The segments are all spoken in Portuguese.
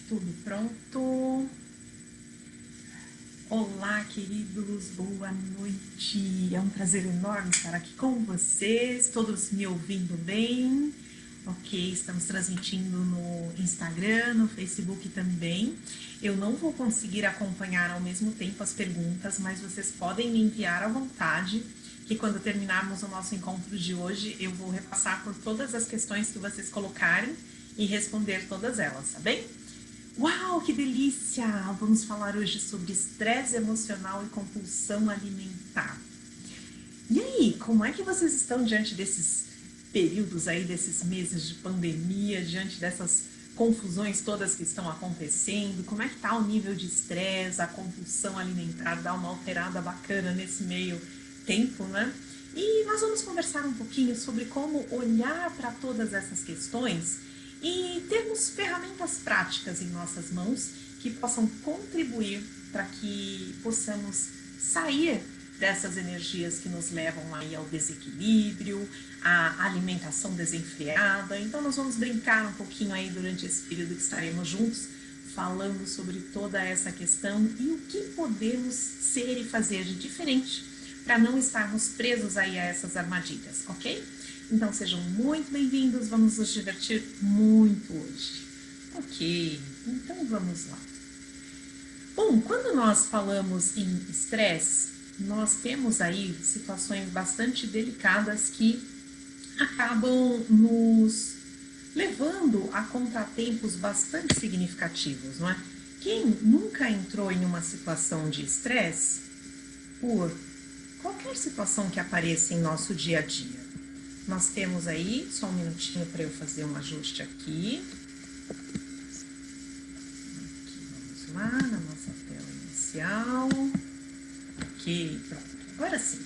Tudo pronto? Olá, queridos, boa noite. É um prazer enorme estar aqui com vocês, todos me ouvindo bem. Ok, estamos transmitindo no Instagram, no Facebook também. Eu não vou conseguir acompanhar ao mesmo tempo as perguntas, mas vocês podem me enviar à vontade, que quando terminarmos o nosso encontro de hoje, eu vou repassar por todas as questões que vocês colocarem e responder todas elas, tá bem? Uau, que delícia! Vamos falar hoje sobre estresse emocional e compulsão alimentar. E aí, como é que vocês estão diante desses períodos aí, desses meses de pandemia, diante dessas confusões todas que estão acontecendo? Como é que tá o nível de estresse, a compulsão alimentar, dá uma alterada bacana nesse meio tempo, né? E nós vamos conversar um pouquinho sobre como olhar para todas essas questões e termos ferramentas práticas em nossas mãos que possam contribuir para que possamos sair dessas energias que nos levam aí ao desequilíbrio, à alimentação desenfreada. Então nós vamos brincar um pouquinho aí durante esse período que estaremos juntos, falando sobre toda essa questão e o que podemos ser e fazer de diferente para não estarmos presos aí a essas armadilhas, ok? Então sejam muito bem-vindos, vamos nos divertir muito hoje. Ok, então vamos lá. Bom, quando nós falamos em estresse, nós temos aí situações bastante delicadas que acabam nos levando a contratempos bastante significativos, não é? Quem nunca entrou em uma situação de estresse por qualquer situação que apareça em nosso dia a dia? Nós temos aí, só um minutinho para eu fazer um ajuste aqui. Vamos lá, na nossa tela inicial. Ok, pronto. Agora sim.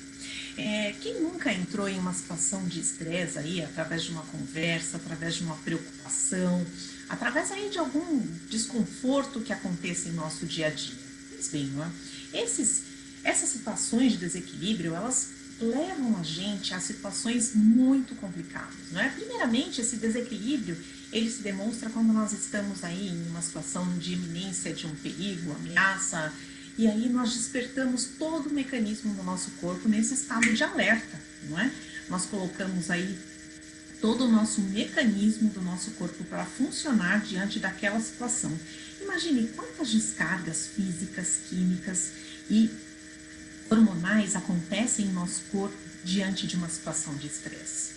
Quem nunca entrou em uma situação de estresse aí, através de uma conversa, através de uma preocupação, através aí de algum desconforto que aconteça em nosso dia a dia? Pois bem, não é? Essas situações de desequilíbrio, elas levam a gente a situações muito complicadas, não é? Primeiramente, esse desequilíbrio, ele se demonstra quando nós estamos aí em uma situação de iminência de um perigo, ameaça, e aí nós despertamos todo o mecanismo do nosso corpo nesse estado de alerta, não é? Nós colocamos aí todo o nosso mecanismo do nosso corpo para funcionar diante daquela situação. Imagine quantas descargas físicas, químicas e hormonais acontecem em nosso corpo diante de uma situação de estresse.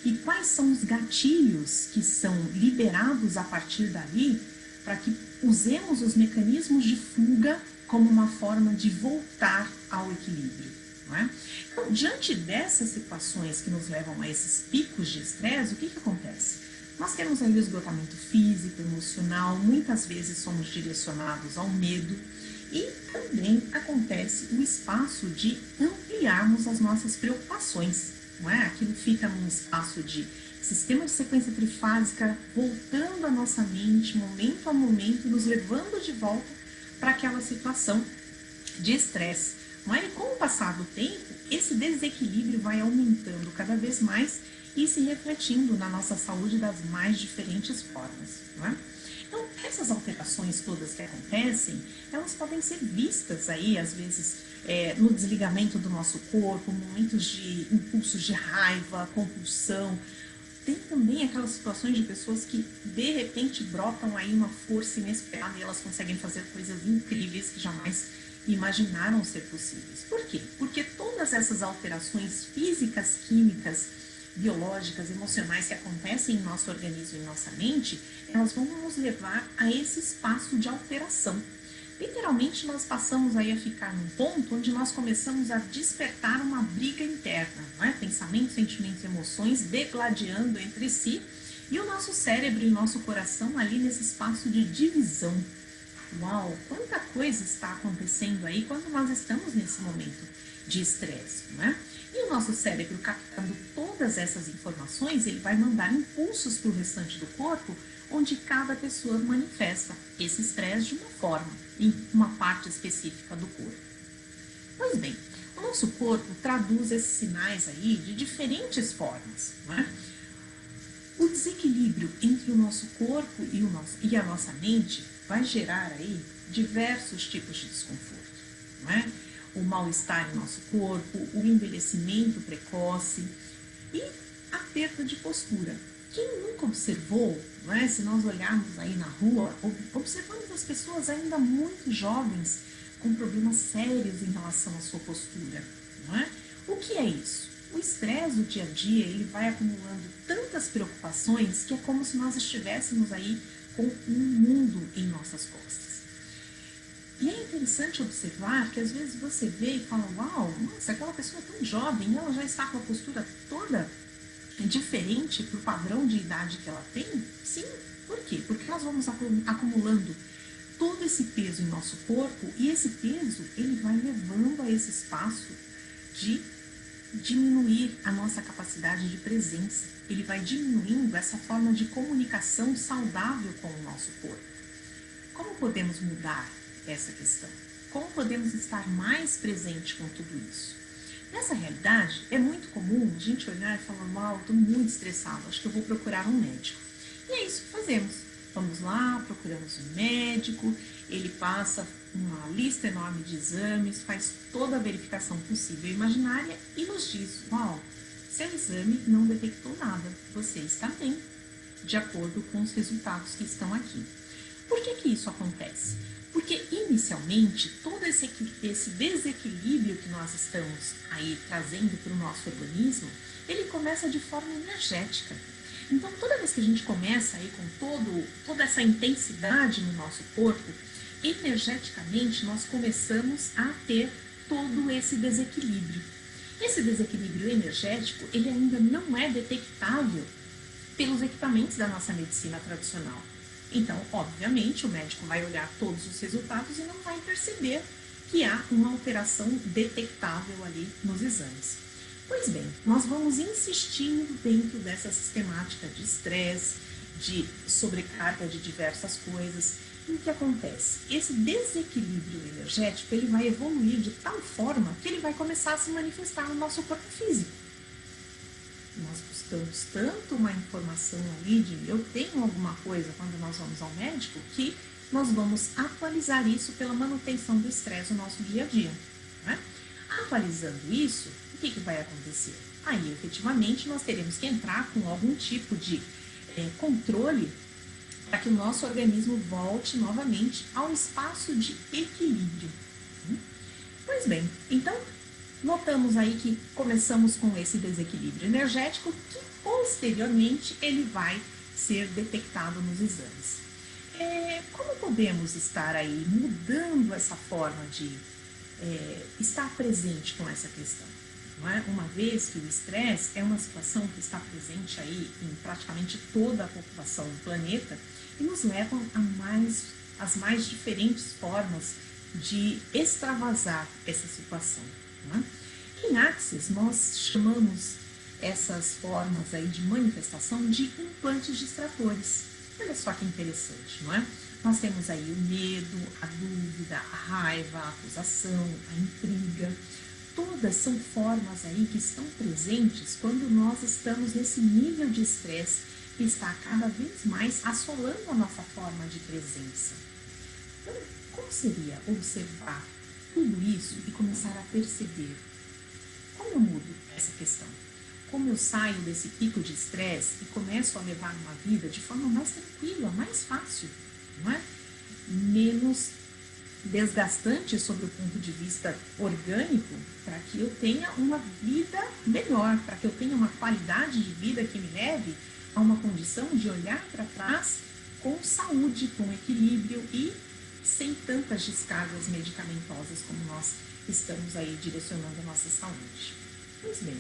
E quais são os gatilhos que são liberados a partir dali para que usemos os mecanismos de fuga como uma forma de voltar ao equilíbrio, não é? Então, diante dessas situações que nos levam a esses picos de estresse, o que acontece? Nós temos aí o esgotamento físico, emocional, muitas vezes somos direcionados ao medo, e também acontece o espaço de ampliarmos as nossas preocupações, não é? Aquilo fica num espaço de sistema de sequência trifásica, voltando a nossa mente, momento a momento, nos levando de volta para aquela situação de estresse. Não é? E com o passar do tempo, esse desequilíbrio vai aumentando cada vez mais e se refletindo na nossa saúde das mais diferentes formas, não é? Então, essas alterações todas que acontecem, elas podem ser vistas aí, às vezes, no desligamento do nosso corpo, momentos de impulsos de raiva, compulsão. Tem também aquelas situações de pessoas que, de repente, brotam aí uma força inesperada e elas conseguem fazer coisas incríveis que jamais imaginaram ser possíveis. Por quê? Porque todas essas alterações físicas, químicas, biológicas, emocionais que acontecem em nosso organismo e em nossa mente, elas vão nos levar a esse espaço de alteração. Literalmente, nós passamos aí a ficar num ponto onde nós começamos a despertar uma briga interna, não é? Pensamentos, sentimentos, emoções degladiando entre si e o nosso cérebro e o nosso coração ali nesse espaço de divisão. Uau, quanta coisa está acontecendo aí quando nós estamos nesse momento de estresse, não é? E o nosso cérebro, captando todas essas informações, ele vai mandar impulsos para o restante do corpo onde cada pessoa manifesta esse estresse de uma forma, em uma parte específica do corpo. Pois bem, o nosso corpo traduz esses sinais aí de diferentes formas, né? O desequilíbrio entre o nosso corpo e a nossa mente vai gerar aí diversos tipos de desconforto, né? O mal-estar em nosso corpo, o envelhecimento precoce e a perda de postura. Quem nunca observou, né, se nós olharmos aí na rua, observamos as pessoas ainda muito jovens com problemas sérios em relação à sua postura, não é? O que é isso? O estresse do dia a dia, ele vai acumulando tantas preocupações que é como se nós estivéssemos aí com um mundo em nossas costas. E é interessante observar que às vezes você vê e fala, uau, nossa, aquela pessoa é tão jovem, ela já está com a postura toda diferente para o padrão de idade que ela tem? Sim, por quê? Porque nós vamos acumulando todo esse peso em nosso corpo e esse peso, ele vai levando a esse espaço de diminuir a nossa capacidade de presença. Ele vai diminuindo essa forma de comunicação saudável com o nosso corpo. Como podemos mudar essa questão? Como podemos estar mais presente com tudo isso? Nessa realidade, é muito comum a gente olhar e falar, uau, estou muito estressado, acho que eu vou procurar um médico. E é isso que fazemos. Vamos lá, procuramos um médico, ele passa uma lista enorme de exames, faz toda a verificação possível e imaginária e nos diz, uau, seu exame não detectou nada, você está bem, de acordo com os resultados que estão aqui. Por que isso acontece? Porque inicialmente todo esse desequilíbrio que nós estamos aí trazendo para o nosso organismo, ele começa de forma energética. Então toda vez que a gente começa aí com toda essa intensidade no nosso corpo, energeticamente nós começamos a ter todo esse desequilíbrio. Esse desequilíbrio energético, ele ainda não é detectável pelos equipamentos da nossa medicina tradicional. Então, obviamente, o médico vai olhar todos os resultados e não vai perceber que há uma alteração detectável ali nos exames. Pois bem, nós vamos insistindo dentro dessa sistemática de estresse, de sobrecarga de diversas coisas. E o que acontece? Esse desequilíbrio energético, ele vai evoluir de tal forma que ele vai começar a se manifestar no nosso corpo físico. Nós buscamos tanto uma informação ali de eu tenho alguma coisa quando nós vamos ao médico, que nós vamos atualizar isso pela manutenção do estresse no nosso dia a dia, né? Atualizando isso, o que vai acontecer? Aí, efetivamente, nós teremos que entrar com algum tipo de controle para que o nosso organismo volte novamente ao espaço de equilíbrio. Pois bem, então, notamos aí que começamos com esse desequilíbrio energético que, posteriormente, ele vai ser detectado nos exames. Como podemos estar aí mudando essa forma de estar presente com essa questão? Não é? Uma vez que o estresse é uma situação que está presente aí em praticamente toda a população do planeta e nos leva às mais diferentes formas de extravasar essa situação. Não é? Em Axis, nós chamamos essas formas aí de manifestação de implantes distratores. Olha só que interessante, não é? Nós temos aí o medo, a dúvida, a raiva, a acusação, a intriga. Todas são formas aí que estão presentes quando nós estamos nesse nível de estresse que está cada vez mais assolando a nossa forma de presença. Então, como seria observar tudo isso e começar a perceber como eu mudo essa questão? Como eu saio desse pico de estresse e começo a levar uma vida de forma mais tranquila, mais fácil, não é? Menos desgastante sob o ponto de vista orgânico, para que eu tenha uma vida melhor, para que eu tenha uma qualidade de vida que me leve a uma condição de olhar para trás com saúde, com equilíbrio e sem tantas descargas medicamentosas como nós estamos aí direcionando a nossa saúde. Pois bem,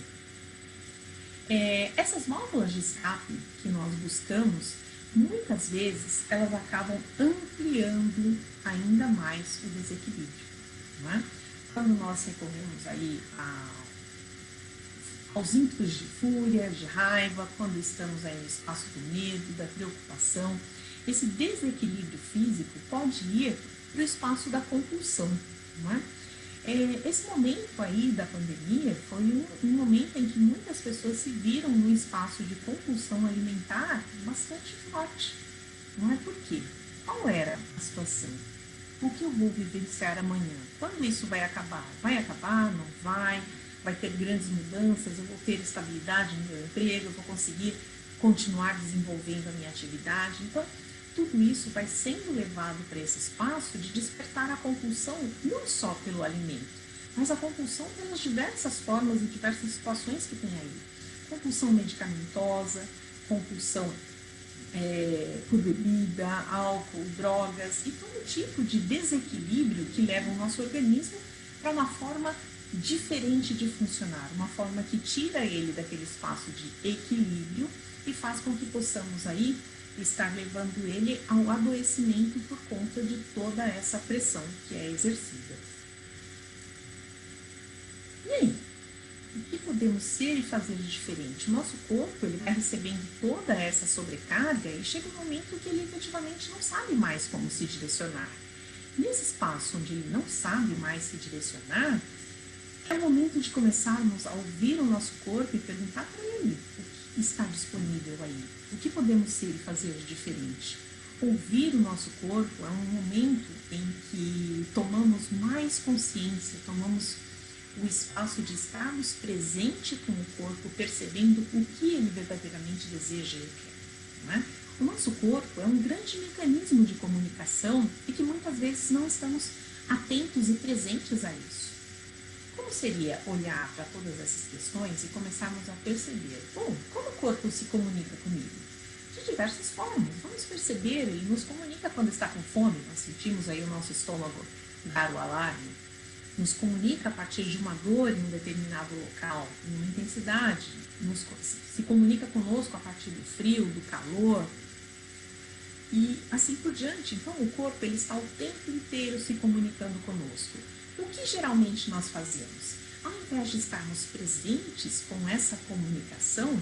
essas válvulas de escape que nós buscamos, muitas vezes elas acabam ampliando ainda mais o desequilíbrio, não é? Quando nós recorremos aí aos ímpetos de fúria, de raiva, quando estamos aí no espaço do medo, da preocupação. Esse desequilíbrio físico pode ir para o espaço da compulsão, não é? Esse momento aí da pandemia foi um momento em que muitas pessoas se viram num espaço de compulsão alimentar bastante forte, não é? Por quê? Qual era a situação? O que eu vou vivenciar amanhã? Quando isso vai acabar? Vai acabar? Não vai? Vai ter grandes mudanças? Eu vou ter estabilidade no meu emprego? Eu vou conseguir continuar desenvolvendo a minha atividade? Então, tudo isso vai sendo levado para esse espaço de despertar a compulsão não só pelo alimento, mas a compulsão pelas diversas formas e diversas situações que tem aí. Compulsão medicamentosa, compulsão por bebida, álcool, drogas e todo tipo de desequilíbrio que leva o nosso organismo para uma forma diferente de funcionar, uma forma que tira ele daquele espaço de equilíbrio e faz com que possamos aí estar levando ele ao adoecimento por conta de toda essa pressão que é exercida. E aí? O que podemos ser e fazer de diferente? O nosso corpo ele vai recebendo toda essa sobrecarga e chega um momento que ele efetivamente não sabe mais como se direcionar. Nesse espaço onde ele não sabe mais se direcionar, é o momento de começarmos a ouvir o nosso corpo e perguntar para ele o que está disponível aí. O que podemos ser e fazer de diferente? Ouvir o nosso corpo é um momento em que tomamos mais consciência, tomamos o espaço de estarmos presente com o corpo, percebendo o que ele verdadeiramente deseja e quer. Não é? O nosso corpo é um grande mecanismo de comunicação e que muitas vezes não estamos atentos e presentes a isso. Como seria olhar para todas essas questões e começarmos a perceber, bom, como o corpo se comunica comigo? De diversas formas. Vamos perceber, ele nos comunica quando está com fome, nós sentimos aí o nosso estômago dar o alarme. Nos comunica a partir de uma dor em um determinado local, em uma intensidade, se comunica conosco a partir do frio, do calor e assim por diante. Então o corpo ele está o tempo inteiro se comunicando conosco. O que geralmente nós fazemos? Ao invés de estarmos presentes com essa comunicação,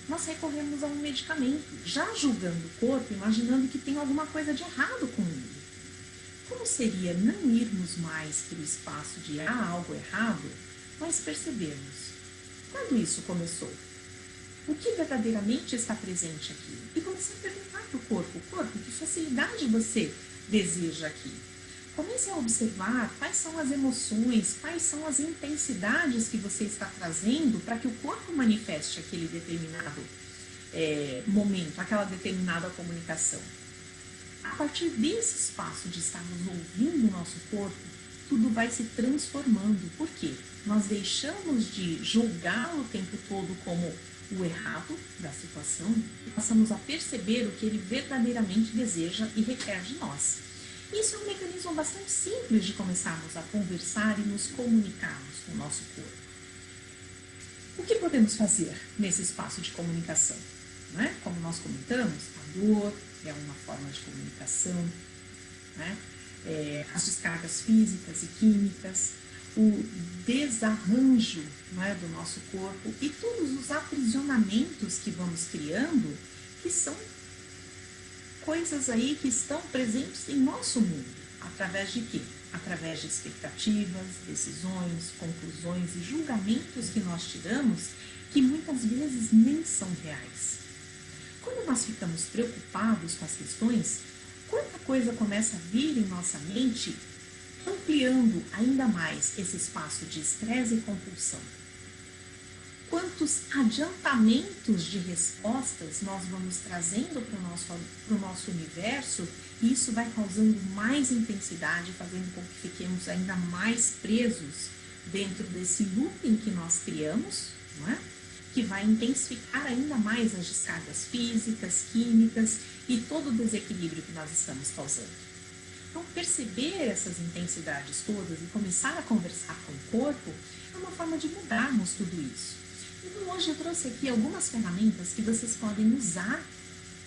nós recorremos a um medicamento, já julgando o corpo, imaginando que tem alguma coisa de errado com ele. Como seria não irmos mais para o espaço de há algo errado, mas percebermos quando isso começou? O que verdadeiramente está presente aqui? E começar a perguntar para o corpo, que facilidade você deseja aqui? Comece a observar quais são as emoções, quais são as intensidades que você está trazendo para que o corpo manifeste aquele determinado momento, aquela determinada comunicação. A partir desse espaço de estarmos ouvindo o nosso corpo, tudo vai se transformando. Por quê? Nós deixamos de julgá-lo o tempo todo como o errado da situação e passamos a perceber o que ele verdadeiramente deseja e requer de nós. Isso é um mecanismo bastante simples de começarmos a conversar e nos comunicarmos com o nosso corpo. O que podemos fazer nesse espaço de comunicação? Não é? Como nós comentamos, a dor é uma forma de comunicação, né? As descargas físicas e químicas, o desarranjo, não é, do nosso corpo e todos os aprisionamentos que vamos criando, que são coisas aí que estão presentes em nosso mundo. Através de quê? Através de expectativas, decisões, conclusões e julgamentos que nós tiramos que muitas vezes nem são reais. Quando nós ficamos preocupados com as questões, quanta coisa começa a vir em nossa mente, ampliando ainda mais esse espaço de estresse e compulsão. Quantos adiantamentos de respostas nós vamos trazendo para o nosso universo e isso vai causando mais intensidade, fazendo com que fiquemos ainda mais presos dentro desse looping que nós criamos, não é? Que vai intensificar ainda mais as descargas físicas, químicas e todo o desequilíbrio que nós estamos causando. Então, perceber essas intensidades todas e começar a conversar com o corpo é uma forma de mudarmos tudo isso. Então, hoje eu trouxe aqui algumas ferramentas que vocês podem usar,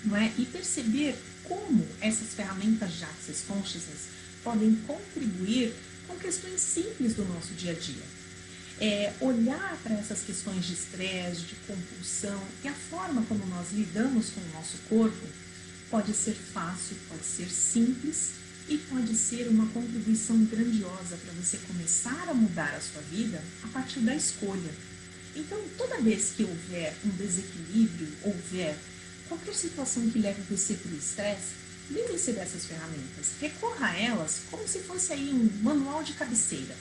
não é? E perceber como essas ferramentas de Access Consciousness podem contribuir com questões simples do nosso dia a dia. Olhar para essas questões de estresse, de compulsão e a forma como nós lidamos com o nosso corpo pode ser fácil, pode ser simples e pode ser uma contribuição grandiosa para você começar a mudar a sua vida a partir da escolha. Então, toda vez que houver um desequilíbrio, houver qualquer situação que leve você para o estresse, lembre-se dessas ferramentas, recorra a elas como se fosse aí um manual de cabeceira.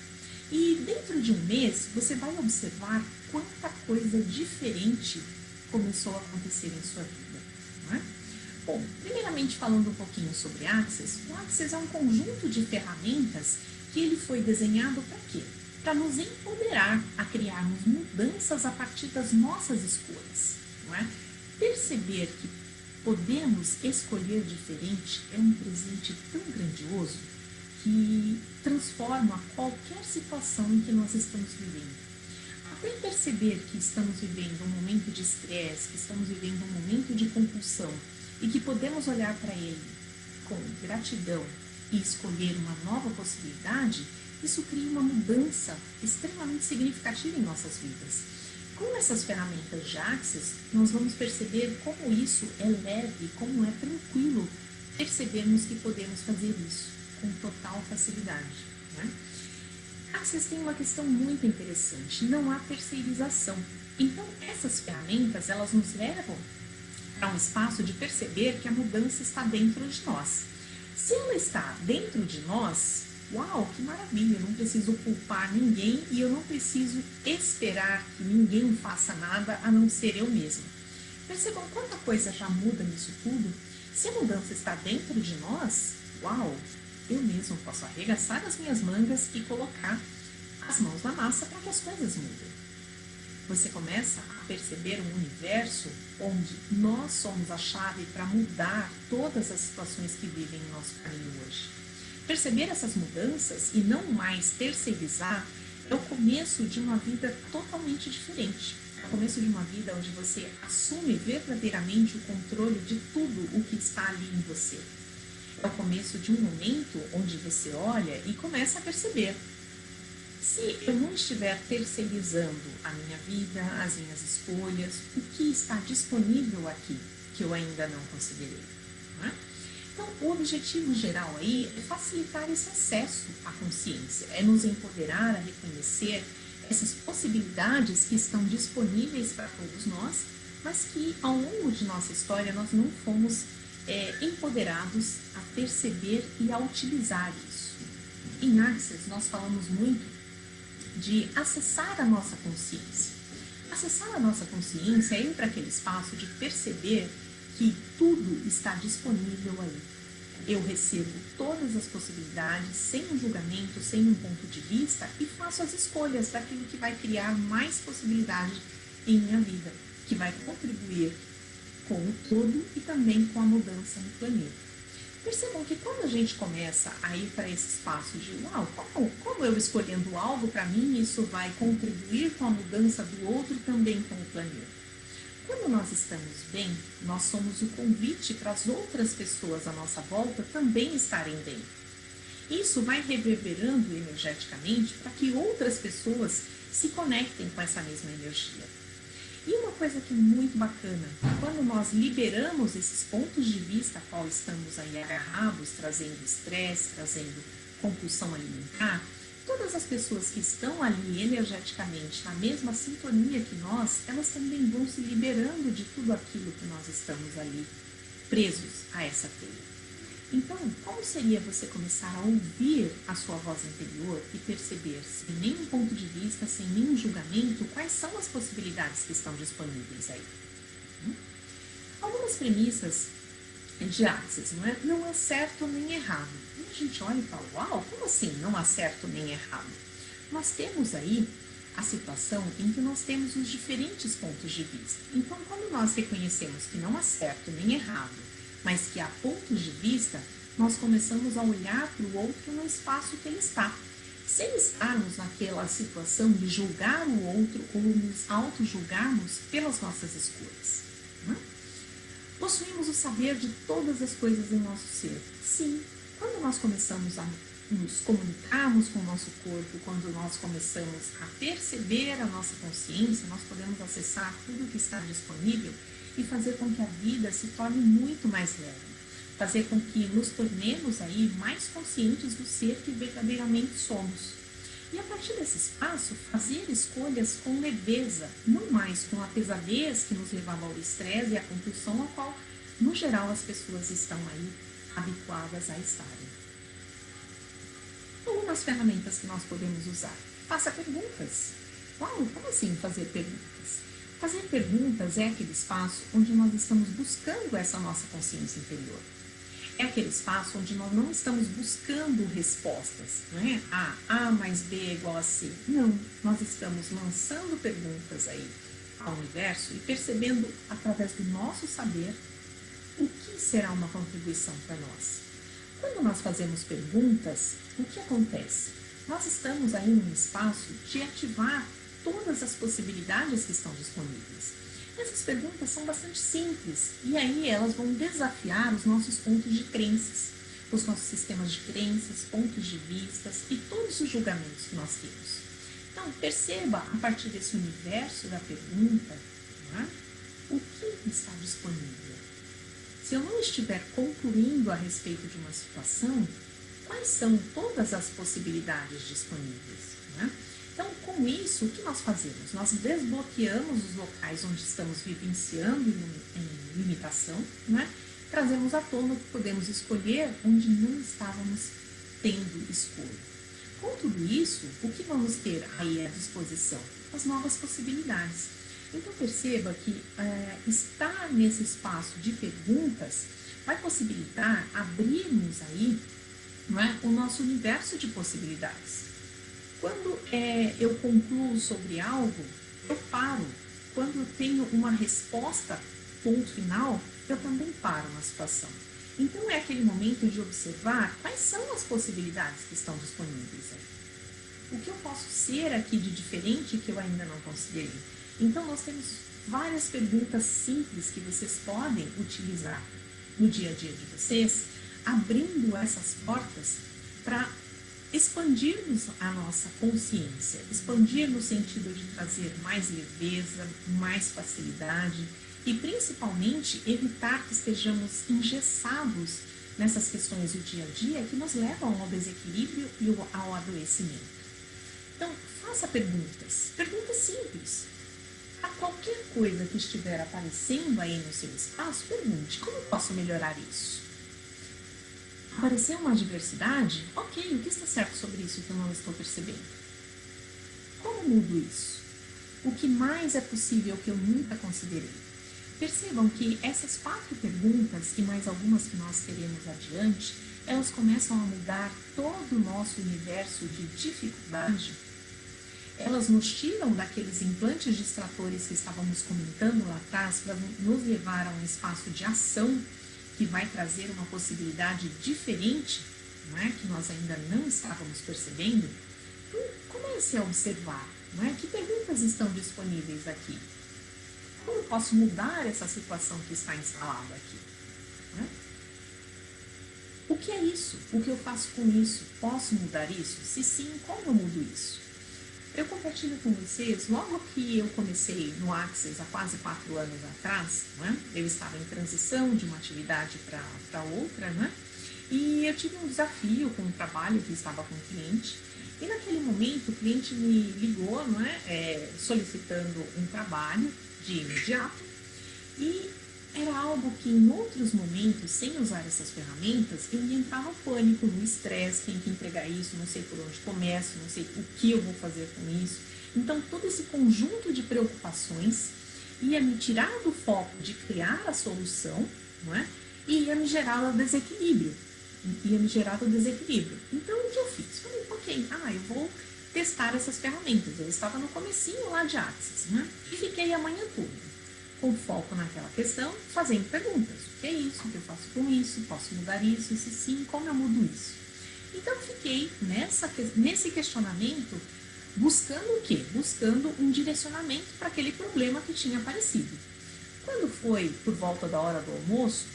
E dentro de um mês, você vai observar quanta coisa diferente começou a acontecer em sua vida. Não é? Bom, primeiramente falando um pouquinho sobre Access, o Access é um conjunto de ferramentas que ele foi desenhado para quê? Para nos empoderar a criarmos mudanças a partir das nossas escolhas. Não é? Perceber que podemos escolher diferente é um presente tão grandioso que transforma qualquer situação em que nós estamos vivendo. Até perceber que estamos vivendo um momento de estresse, que estamos vivendo um momento de compulsão e que podemos olhar para ele com gratidão e escolher uma nova possibilidade, isso cria uma mudança extremamente significativa em nossas vidas. Com essas ferramentas de Access, nós vamos perceber como isso é leve, como é tranquilo percebermos que podemos fazer isso com total facilidade. Né? Access tem uma questão muito interessante, não há terceirização. Então, essas ferramentas, elas nos levam para um espaço de perceber que a mudança está dentro de nós. Se ela está dentro de nós, uau, que maravilha, eu não preciso culpar ninguém e eu não preciso esperar que ninguém faça nada a não ser eu mesma. Percebam quanta coisa já muda nisso tudo? Se a mudança está dentro de nós, uau, eu mesmo posso arregaçar as minhas mangas e colocar as mãos na massa para que as coisas mudem. Você começa a perceber um universo onde nós somos a chave para mudar todas as situações que vivem em nosso caminho hoje. Perceber essas mudanças e não mais terceirizar é o começo de uma vida totalmente diferente. É o começo de uma vida onde você assume verdadeiramente o controle de tudo o que está ali em você. É o começo de um momento onde você olha e começa a perceber: se eu não estiver terceirizando a minha vida, as minhas escolhas, o que está disponível aqui que eu ainda não considerei? Não é? Então, o objetivo geral aí é facilitar esse acesso à consciência, é nos empoderar a reconhecer essas possibilidades que estão disponíveis para todos nós, mas que ao longo de nossa história nós não fomos empoderados a perceber e a utilizar isso. Em Access nós falamos muito de acessar a nossa consciência. Acessar a nossa consciência é ir para aquele espaço de perceber que tudo está disponível aí. Eu recebo todas as possibilidades, sem um julgamento, sem um ponto de vista, e faço as escolhas daquilo que vai criar mais possibilidade em minha vida, que vai contribuir com o todo e também com a mudança no planeta. Percebam que quando a gente começa a ir para esse espaço de uau, como eu escolhendo algo para mim, isso vai contribuir com a mudança do outro e também com o planeta. Quando nós estamos bem, nós somos o convite para as outras pessoas à nossa volta também estarem bem. Isso vai reverberando energeticamente para que outras pessoas se conectem com essa mesma energia. E uma coisa que é muito bacana, quando nós liberamos esses pontos de vista a qual estamos aí agarrados, trazendo estresse, trazendo compulsão alimentar, todas as pessoas que estão ali energeticamente na mesma sintonia que nós, elas também vão se liberando de tudo aquilo que nós estamos ali presos a essa teia. Então, como seria você começar a ouvir a sua voz interior e perceber, sem nenhum ponto de vista, sem nenhum julgamento, quais são as possibilidades que estão disponíveis aí? Algumas premissas de Access, não é? Não há certo nem errado. E a gente olha e fala, uau, como assim não há certo nem errado? Nós temos aí a situação em que nós temos os diferentes pontos de vista. Então, quando nós reconhecemos que não há certo nem errado, mas que há pontos de vista, nós começamos a olhar para o outro no espaço que ele está, sem estarmos naquela situação de julgar o outro ou nos auto-julgarmos pelas nossas escolhas. Né? Possuímos o saber de todas as coisas em nosso ser. Sim, quando nós começamos a nos comunicarmos com o nosso corpo, quando nós começamos a perceber a nossa consciência, nós podemos acessar tudo que está disponível e fazer com que a vida se torne muito mais leve. Fazer com que nos tornemos aí mais conscientes do ser que verdadeiramente somos. E a partir desse espaço, fazer escolhas com leveza, não mais com a pesadez que nos levava ao estresse e à compulsão, ao qual, no geral, as pessoas estão aí habituadas a estarem. Algumas ferramentas que nós podemos usar. Faça perguntas. Uau, como assim fazer perguntas? Fazer perguntas é aquele espaço onde nós estamos buscando essa nossa consciência interior. É aquele espaço onde nós não estamos buscando respostas, não é? A mais B é igual a C. Não, nós estamos lançando perguntas aí ao universo e percebendo, através do nosso saber, o que será uma contribuição para nós. Quando nós fazemos perguntas, o que acontece? Nós estamos aí num espaço de ativar todas as possibilidades que estão disponíveis. Essas perguntas são bastante simples e aí elas vão desafiar os nossos pontos de crenças, os nossos sistemas de crenças, pontos de vistas e todos os julgamentos que nós temos. Então, perceba a partir desse universo da pergunta, né, o que está disponível. Se eu não estiver concluindo a respeito de uma situação, quais são todas as possibilidades disponíveis, né? Então, com isso, o que nós fazemos? Nós desbloqueamos os locais onde estamos vivenciando em limitação, né? Trazemos à tona o que podemos escolher onde não estávamos tendo escolha. Com tudo isso, o que vamos ter aí à disposição? As novas possibilidades. Então, perceba que estar nesse espaço de perguntas vai possibilitar abrirmos aí, não é, o nosso universo de possibilidades. Quando eu concluo sobre algo, eu paro. Quando eu tenho uma resposta, ponto final, eu também paro na situação. Então, é aquele momento de observar quais são as possibilidades que estão disponíveis aí. O que eu posso ser aqui de diferente que eu ainda não considerei? Então, nós temos várias perguntas simples que vocês podem utilizar no dia a dia de vocês, abrindo essas portas para expandirmos a nossa consciência, expandir no sentido de trazer mais leveza, mais facilidade e principalmente evitar que estejamos engessados nessas questões do dia a dia que nos levam ao desequilíbrio e ao adoecimento. Então, faça perguntas simples. A qualquer coisa que estiver aparecendo aí no seu espaço, pergunte: como eu posso melhorar isso? Apareceu uma adversidade? Ok, o que está certo sobre isso que eu não estou percebendo? Como mudo isso? O que mais é possível que eu nunca considerei? Percebam que essas 4 perguntas e mais algumas que nós teremos adiante, elas começam a mudar todo o nosso universo de dificuldade. Elas nos tiram daqueles implantes distratores que estávamos comentando lá atrás para nos levar a um espaço de ação que vai trazer uma possibilidade diferente, não é? Que nós ainda não estávamos percebendo. Então, comece a observar, não é? Que perguntas estão disponíveis aqui. Como eu posso mudar essa situação que está instalada aqui? Não é? O que é isso? O que eu faço com isso? Posso mudar isso? Se sim, como eu mudo isso? Eu compartilho com vocês, logo que eu comecei no Access há quase 4 anos atrás, né? Eu estava em transição de uma atividade para outra, né? E eu tive um desafio com um trabalho que estava com o cliente, e naquele momento o cliente me ligou, não é? Solicitando um trabalho de imediato, e era algo que em outros momentos, sem usar essas ferramentas, eu ia entrar no pânico, no estresse, tenho que entregar isso, não sei por onde começo, não sei o que eu vou fazer com isso. Então, todo esse conjunto de preocupações ia me tirar do foco de criar a solução, não é? E ia me gerar o desequilíbrio. Então, o que eu fiz? Falei, ok, eu vou testar essas ferramentas. Eu estava no comecinho lá de Access, né? E fiquei a manhã toda com foco naquela questão, fazendo perguntas. O que é isso? O que eu faço com isso? Posso mudar isso? E se sim, como eu mudo isso? Então, fiquei nesse questionamento, buscando o quê? Buscando um direcionamento para aquele problema que tinha aparecido. Quando foi por volta da hora do almoço,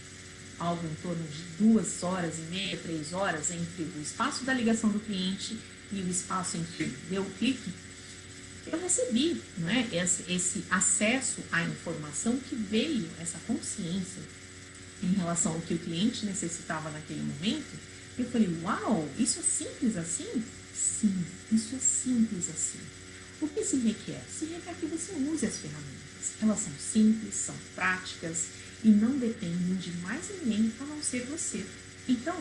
algo em torno de 2 horas e meia, 3 horas entre o espaço da ligação do cliente e o espaço em que deu o clique, eu recebi, não é, esse acesso à informação que veio, essa consciência em relação ao que o cliente necessitava naquele momento. Eu falei, uau, isso é simples assim? Sim, isso é simples assim. O que se requer? Se requer que você use as ferramentas. Elas são simples, são práticas e não dependem de mais ninguém a não ser você. Então,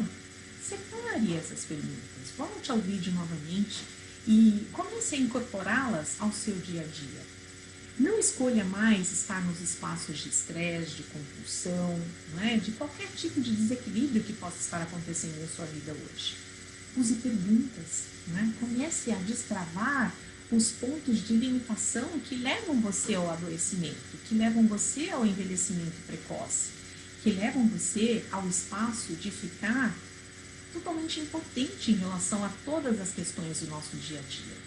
separe essas perguntas, volte ao vídeo novamente e comece a incorporá-las ao seu dia a dia. Não escolha mais estar nos espaços de estresse, de compulsão, não é? De qualquer tipo de desequilíbrio que possa estar acontecendo na sua vida hoje. Use perguntas, não é? Comece a destravar os pontos de limitação que levam você ao adoecimento, que levam você ao envelhecimento precoce, que levam você ao espaço de ficar totalmente impotente em relação a todas as questões do nosso dia a dia.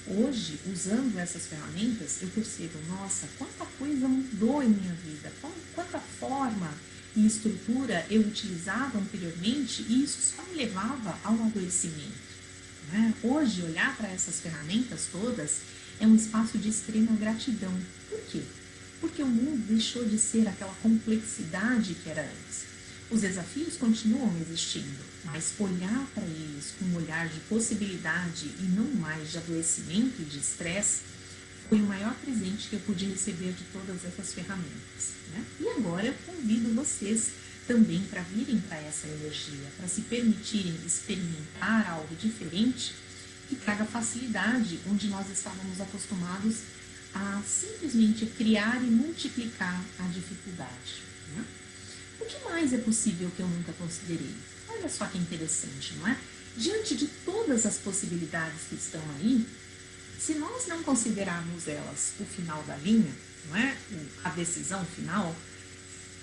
Hoje, usando essas ferramentas, eu percebo, nossa, quanta coisa mudou em minha vida, quanta forma e estrutura eu utilizava anteriormente e isso só me levava ao adoecimento. Né? Hoje, olhar para essas ferramentas todas é um espaço de extrema gratidão. Por quê? Porque o mundo deixou de ser aquela complexidade que era antes. Os desafios continuam existindo, mas olhar para eles com um olhar de possibilidade e não mais de adoecimento e de estresse foi o maior presente que eu pude receber de todas essas ferramentas. Né? E agora eu convido vocês também para virem para essa energia, para se permitirem experimentar algo diferente que traga facilidade, onde nós estávamos acostumados a simplesmente criar e multiplicar a dificuldade. Né? O que mais é possível que eu nunca considerei? Olha só que interessante, não é? Diante de todas as possibilidades que estão aí, se nós não considerarmos elas o final da linha, não é? A decisão final,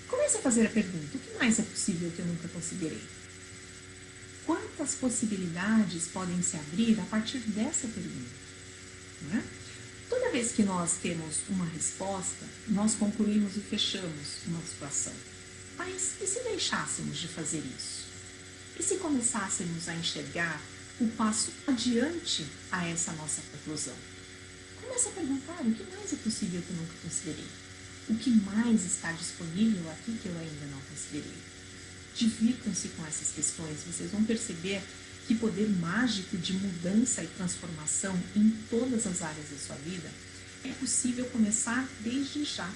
comece a fazer a pergunta, o que mais é possível que eu nunca considerei? Quantas possibilidades podem se abrir a partir dessa pergunta? Não é? Toda vez que nós temos uma resposta, nós concluímos e fechamos uma situação. Mas e se deixássemos de fazer isso? E se começássemos a enxergar o passo adiante a essa nossa conclusão? Comece a perguntar o que mais é possível que eu nunca considerei? O que mais está disponível aqui que eu ainda não considerei? Divirtam-se com essas questões, vocês vão perceber que poder mágico de mudança e transformação em todas as áreas da sua vida é possível começar desde já.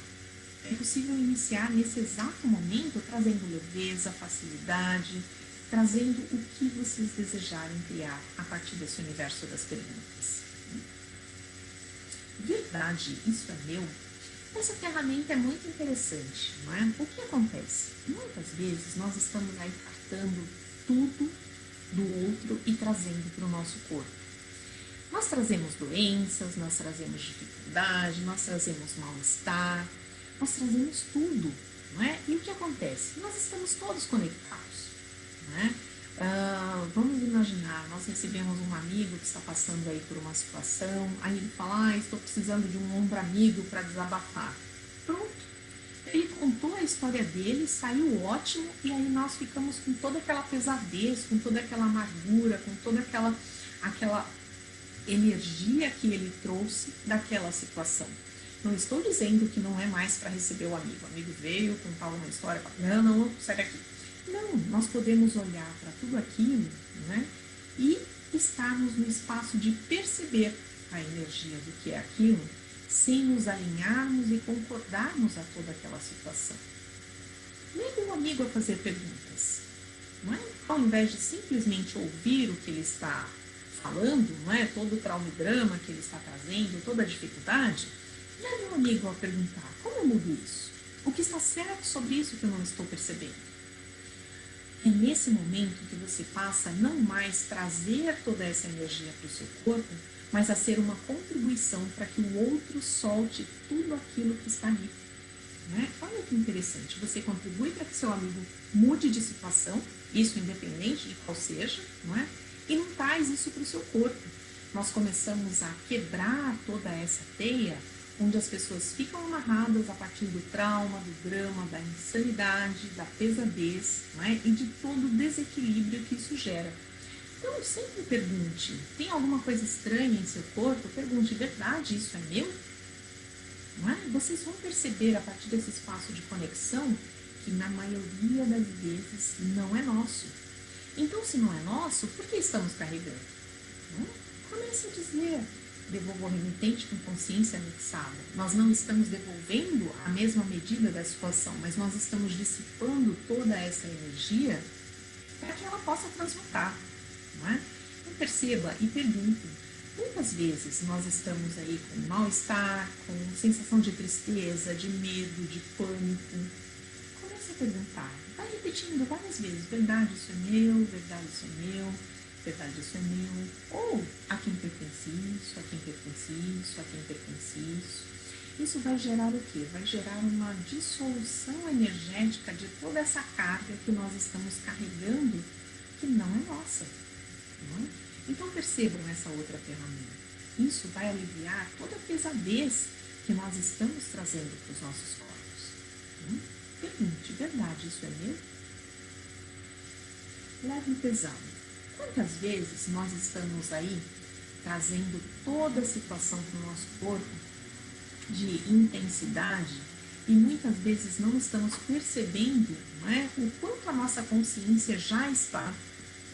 É possível iniciar nesse exato momento trazendo leveza, facilidade, trazendo o que vocês desejarem criar a partir desse universo das perguntas. Verdade, isso é meu? Essa ferramenta é muito interessante, não é? O que acontece? Muitas vezes nós estamos aí captando tudo do outro e trazendo para o nosso corpo. Nós trazemos doenças, nós trazemos dificuldade, nós trazemos mal-estar, nós trazemos tudo, não é? E o que acontece? Nós estamos todos conectados, não é? Vamos imaginar, nós recebemos um amigo que está passando aí por uma situação, aí ele fala, estou precisando de um ombro amigo para desabafar. Pronto, ele contou a história dele, saiu ótimo, e aí nós ficamos com toda aquela pesadez, com toda aquela amargura, com toda aquela energia que ele trouxe daquela situação. Não estou dizendo que não é mais para receber o amigo veio, contar uma história, não, sai daqui. Não, nós podemos olhar para tudo aquilo, né, e estarmos no espaço de perceber a energia do que é aquilo, sem nos alinharmos e concordarmos a toda aquela situação. Leve o amigo a fazer perguntas, não é? Ao invés de simplesmente ouvir o que ele está falando, não é? Todo o trauma e drama que ele está trazendo, toda a dificuldade, leve o amigo a perguntar, como eu mudo isso? O que está certo sobre isso que eu não estou percebendo? É nesse momento que você passa a não mais trazer toda essa energia para o seu corpo, mas a ser uma contribuição para que o outro solte tudo aquilo que está ali. Né? Olha que interessante, você contribui para que seu amigo mude de situação, isso independente de qual seja, não é? E não traz isso para o seu corpo. Nós começamos a quebrar toda essa teia onde as pessoas ficam amarradas a partir do trauma, do drama, da insanidade, da pesadez, né? E de todo o desequilíbrio que isso gera. Então, sempre pergunte, tem alguma coisa estranha em seu corpo? Pergunte, verdade, isso é meu? Não é? Vocês vão perceber a partir desse espaço de conexão que na maioria das vezes não é nosso. Então, se não é nosso, por que estamos carregando? Não? Comece a dizer, devolvo ao remitente com consciência anexada. Nós não estamos devolvendo a mesma medida da situação, mas nós estamos dissipando toda essa energia para que ela possa transmutar. Não é? Então, perceba e pergunte. Muitas vezes nós estamos aí com mal-estar, com sensação de tristeza, de medo, de pânico. Comece a perguntar. Vai repetindo várias vezes. Verdade, isso é meu. Verdade, isso é meu. Verdade, isso é meu. Ou a quem pertence isso, a quem pertence isso, a quem pertence isso. Isso vai gerar o quê? Vai gerar uma dissolução energética de toda essa carga que nós estamos carregando, que não é nossa. Não é? Então percebam essa outra ferramenta. Isso vai aliviar toda a pesadez que nós estamos trazendo para os nossos corpos. Pergunte, verdade, isso é meu? Leve o pesado. Quantas vezes nós estamos aí trazendo toda a situação para o nosso corpo de intensidade e muitas vezes não estamos percebendo, não é, o quanto a nossa consciência já está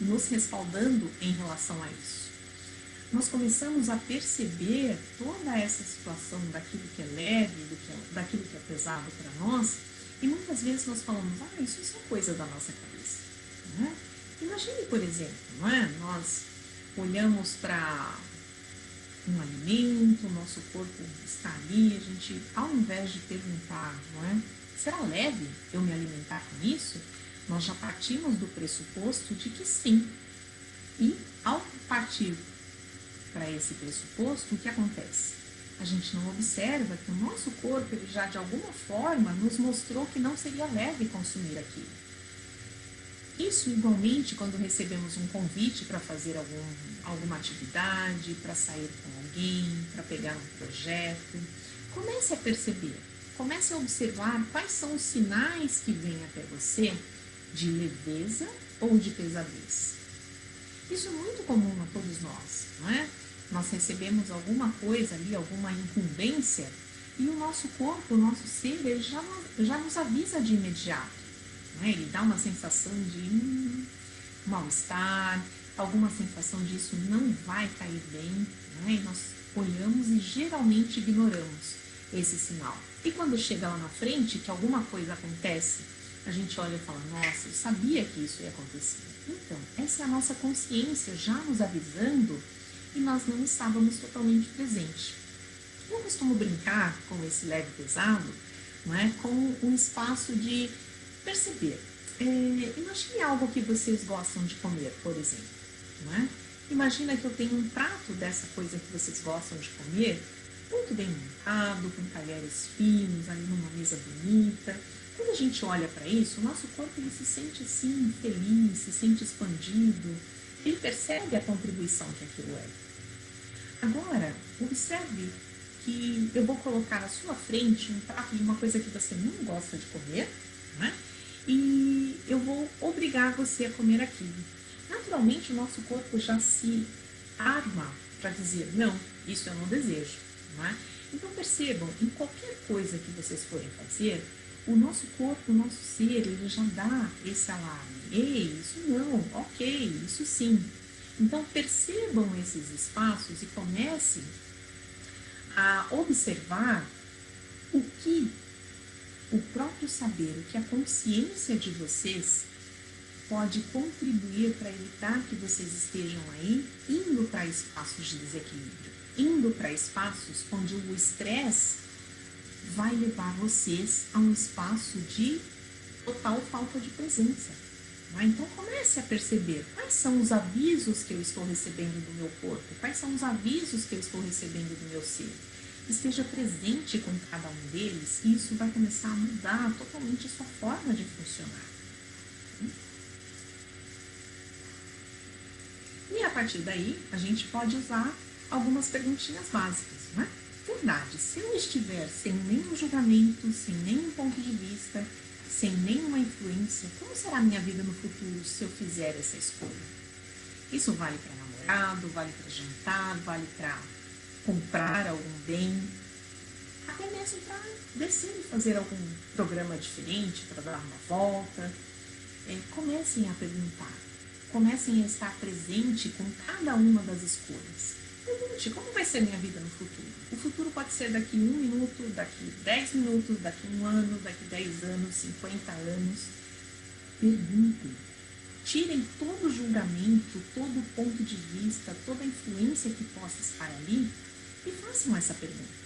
nos respaldando em relação a isso. Nós começamos a perceber toda essa situação daquilo que é leve, daquilo que é pesado para nós, e muitas vezes nós falamos, isso é coisa da nossa cabeça. Não é? Imagine, por exemplo, não é? Nós olhamos para um alimento, o nosso corpo está ali, a gente, ao invés de perguntar, não é? Será leve eu me alimentar com isso? Nós já partimos do pressuposto de que sim. E ao partir para esse pressuposto, o que acontece? A gente não observa que o nosso corpo, ele já de alguma forma nos mostrou que não seria leve consumir aquilo. Isso igualmente quando recebemos um convite para fazer alguma atividade, para sair com alguém, para pegar um projeto. Comece a perceber, comece a observar quais são os sinais que vêm até você de leveza ou de pesadez. Isso é muito comum a todos nós, não é? Nós recebemos alguma coisa ali, alguma incumbência, e o nosso corpo, o nosso ser, ele já nos avisa de imediato. Não é? Ele dá uma sensação de mal-estar, alguma sensação de isso não vai cair bem, não é? E nós olhamos e geralmente ignoramos esse sinal. E quando chega lá na frente, que alguma coisa acontece, a gente olha e fala, nossa, eu sabia que isso ia acontecer. Então, essa é a nossa consciência já nos avisando e nós não estávamos totalmente presentes. Eu costumo brincar com esse leve pesado, não é? Com um espaço de perceber. Imagine algo que vocês gostam de comer, por exemplo. Não é? Imagina que eu tenho um prato dessa coisa que vocês gostam de comer, muito bem montado, com talheres finos, ali numa mesa bonita. Quando a gente olha para isso, o nosso corpo ele se sente assim, feliz, se sente expandido, ele percebe a contribuição que aquilo é. Agora, observe que eu vou colocar à sua frente um prato de uma coisa que você não gosta de comer, né? E eu vou obrigar você a comer aquilo. Naturalmente, o nosso corpo já se arma para dizer, não, isso eu não desejo. Não é? Então, percebam, em qualquer coisa que vocês forem fazer, o nosso corpo, o nosso ser, ele já dá esse alarme. Ei, isso não, ok, isso sim. Então, percebam esses espaços e comecem a observar o que o próprio saber, o que a consciência de vocês pode contribuir para evitar que vocês estejam aí indo para espaços de desequilíbrio, indo para espaços onde o estresse vai levar vocês a um espaço de total falta de presença. Então comece a perceber quais são os avisos que eu estou recebendo do meu corpo, quais são os avisos que eu estou recebendo do meu ser. Esteja presente com cada um deles e isso vai começar a mudar totalmente a sua forma de funcionar. E a partir daí, a gente pode usar algumas perguntinhas básicas, né? Verdade, se eu estiver sem nenhum julgamento, sem nenhum ponto de vista, sem nenhuma influência, como será a minha vida no futuro se eu fizer essa escolha? Isso vale para namorado, vale para jantar, vale para comprar algum bem, até mesmo para descer e fazer algum programa diferente, para dar uma volta. Comecem a perguntar, comecem a estar presente com cada uma das escolhas. Pergunte, como vai ser minha vida no futuro? O futuro pode ser daqui 1 minuto, daqui 10 minutos, daqui 1 ano, daqui 10 anos, 50 anos. Perguntem. Tirem todo o julgamento, todo o ponto de vista, toda a influência que possa estar ali e façam essa pergunta.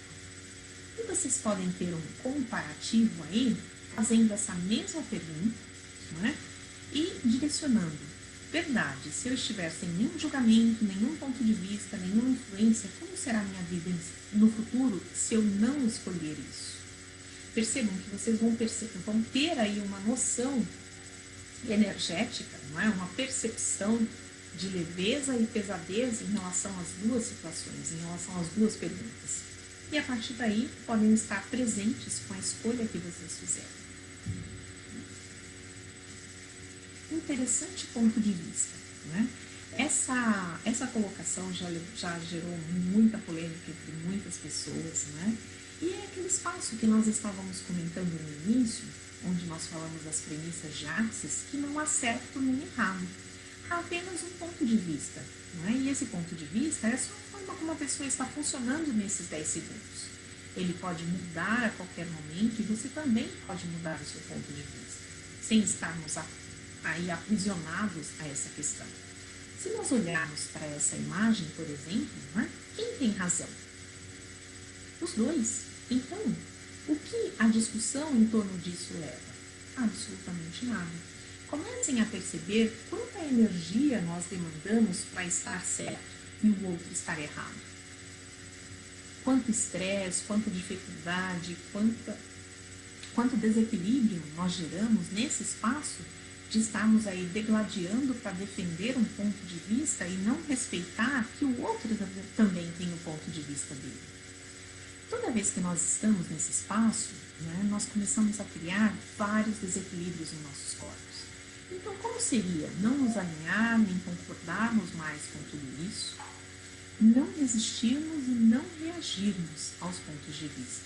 E vocês podem ter um comparativo aí, fazendo essa mesma pergunta, não é? E direcionando. Verdade, se eu estiver sem nenhum julgamento, nenhum ponto de vista, nenhuma influência, como será a minha vida no futuro se eu não escolher isso? Percebam que vocês vão ter aí uma noção energética, não é? Uma percepção de leveza e pesadez em relação às duas situações, em relação às duas perguntas. E a partir daí podem estar presentes com a escolha que vocês fizeram. Interessante ponto de vista, né? Essa colocação já gerou muita polêmica entre muitas pessoas, né? E é aquele espaço que nós estávamos comentando no início, onde nós falamos das premissas de Axis, que não há certo nem errado, há apenas um ponto de vista, né? E esse ponto de vista é só a forma como a pessoa está funcionando nesses 10 segundos. Ele pode mudar a qualquer momento e você também pode mudar o seu ponto de vista, sem estarmos aí aprisionados a essa questão. Se nós olharmos para essa imagem, por exemplo, né, quem tem razão? Os dois. Então, o que a discussão em torno disso leva? Absolutamente nada. Comecem a perceber quanta energia nós demandamos para estar certo e o outro estar errado. Quanto estresse, quanta dificuldade, quanto desequilíbrio nós geramos nesse espaço de estarmos aí degladiando para defender um ponto de vista e não respeitar que o outro também tem o ponto de vista dele. Toda vez que nós estamos nesse espaço, né, nós começamos a criar vários desequilíbrios em nossos corpos. Então, como seria não nos alinhar, nem concordarmos mais com tudo isso, não resistirmos e não reagirmos aos pontos de vista,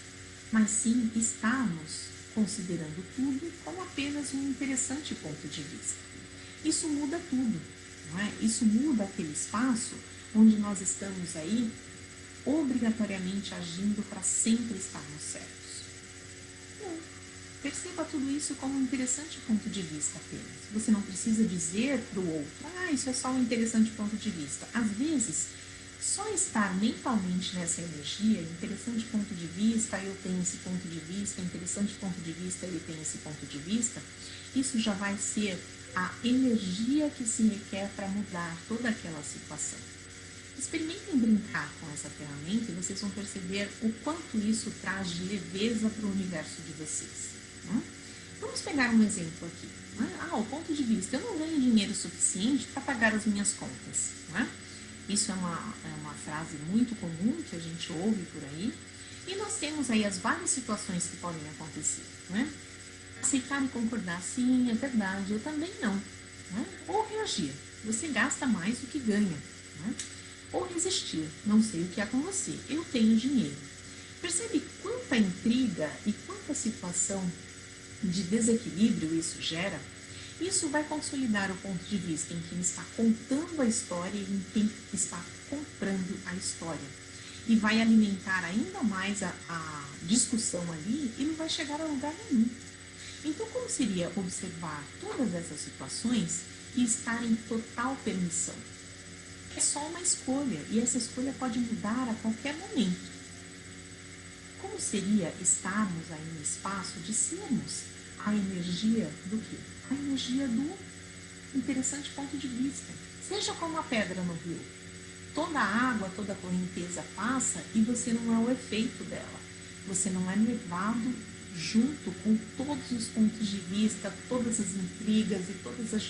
mas sim estarmos considerando tudo como apenas um interessante ponto de vista. Isso muda tudo, não é? Isso muda aquele espaço onde nós estamos aí obrigatoriamente agindo para sempre estarmos certos. Não. Perceba tudo isso como um interessante ponto de vista apenas. Você não precisa dizer para o outro, isso é só um interessante ponto de vista. Às vezes, só estar mentalmente nessa energia, interessante ponto de vista, eu tenho esse ponto de vista, interessante ponto de vista, ele tem esse ponto de vista, isso já vai ser a energia que se requer para mudar toda aquela situação. Experimentem brincar com essa ferramenta e vocês vão perceber o quanto isso traz de leveza para o universo de vocês. Né? Vamos pegar um exemplo aqui. Né? O ponto de vista, eu não ganho dinheiro suficiente para pagar as minhas contas. Né? Isso é uma frase muito comum que a gente ouve por aí. E nós temos aí as várias situações que podem acontecer. Né? Aceitar e concordar, sim, é verdade, eu também não. Né? Ou reagir, você gasta mais do que ganha. Né? Ou resistir, não sei o que é com você, eu tenho dinheiro. Percebe quanta intriga e quanta situação de desequilíbrio isso gera? Isso vai consolidar o ponto de vista em quem está contando a história e em quem está comprando a história. E vai alimentar ainda mais a discussão ali e não vai chegar a lugar nenhum. Então, como seria observar todas essas situações e estar em total permissão? É só uma escolha e essa escolha pode mudar a qualquer momento. Como seria estarmos aí no espaço de sermos a energia do quê? A energia do interessante ponto de vista. Seja como a pedra no rio. Toda a água, toda a correnteza passa e você não é o efeito dela. Você não é levado junto com todos os pontos de vista, todas as intrigas e todas as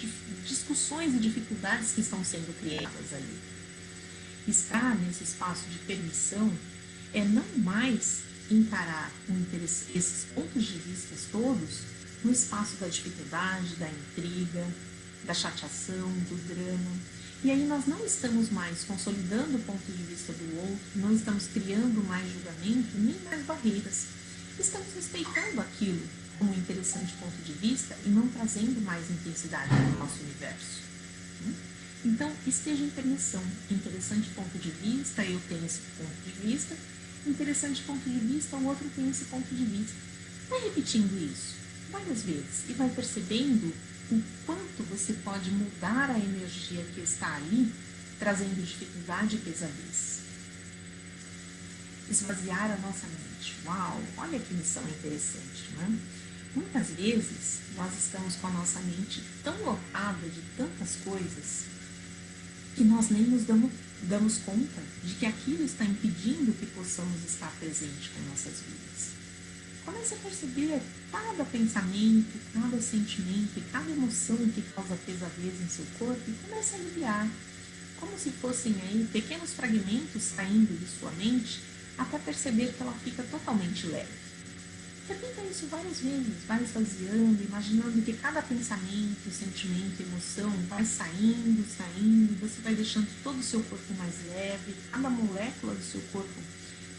discussões e dificuldades que estão sendo criadas ali. Estar nesse espaço de permissão é não mais encarar esses pontos de vista todos no espaço da dificuldade, da intriga, da chateação, do drama. E aí nós não estamos mais consolidando o ponto de vista do outro, não estamos criando mais julgamento, nem mais barreiras. Estamos respeitando aquilo como um interessante ponto de vista e não trazendo mais intensidade no nosso universo. Então, esteja em permissão. Interessante ponto de vista, eu tenho esse ponto de vista. Interessante ponto de vista, o outro tem esse ponto de vista. Vai repetindo isso várias vezes e vai percebendo o quanto você pode mudar a energia que está ali, trazendo dificuldade e pesadez. Esvaziar a nossa mente. Uau, olha que missão interessante, não é? Muitas vezes nós estamos com a nossa mente tão lotada de tantas coisas que nós nem nos damos conta de que aquilo está impedindo que possamos estar presentes com nossas vidas. Comece a perceber cada pensamento, cada sentimento e cada emoção que causa pesadez em seu corpo e comece a aliviar, como se fossem aí pequenos fragmentos saindo de sua mente até perceber que ela fica totalmente leve. Repita isso várias vezes, vai esvaziando, imaginando que cada pensamento, sentimento, emoção vai saindo, você vai deixando todo o seu corpo mais leve, cada molécula do seu corpo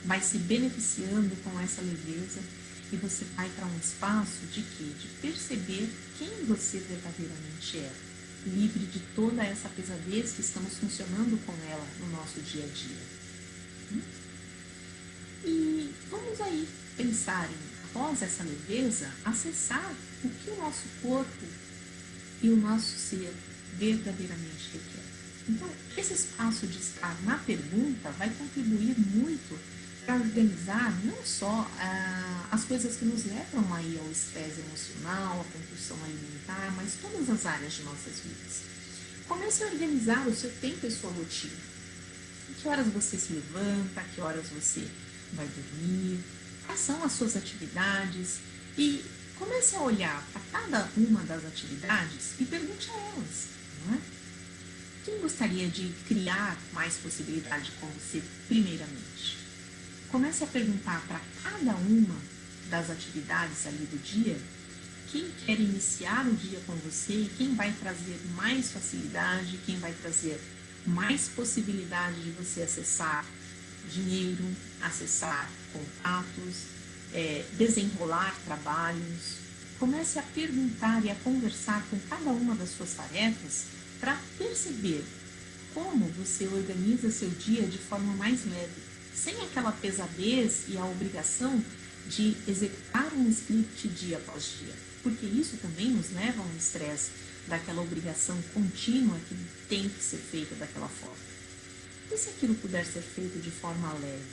vai se beneficiando com essa leveza e você vai para um espaço de quê? De perceber quem você verdadeiramente é, livre de toda essa pesadez que estamos funcionando com ela no nosso dia a dia. E vamos aí pensar em, após essa leveza, acessar o que o nosso corpo e o nosso ser verdadeiramente requer. Então, esse espaço de estar na pergunta vai contribuir muito para organizar não só as coisas que nos levam aí ao estresse emocional, à compulsão alimentar, mas todas as áreas de nossas vidas. Comece a organizar o seu tempo e sua rotina. Que horas você se levanta, que horas você vai dormir, quais são as suas atividades e comece a olhar para cada uma das atividades e pergunte a elas, não é? Quem gostaria de criar mais possibilidade com você primeiramente? Comece a perguntar para cada uma das atividades ali do dia quem quer iniciar o dia com você, quem vai trazer mais facilidade, quem vai trazer mais possibilidade de você acessar dinheiro, acessar contatos, desenrolar trabalhos. Comece a perguntar e a conversar com cada uma das suas tarefas para perceber como você organiza seu dia de forma mais leve, sem aquela pesadez e a obrigação de executar um script dia após dia, porque isso também nos leva a um estresse daquela obrigação contínua que tem que ser feita daquela forma. E se aquilo puder ser feito de forma leve?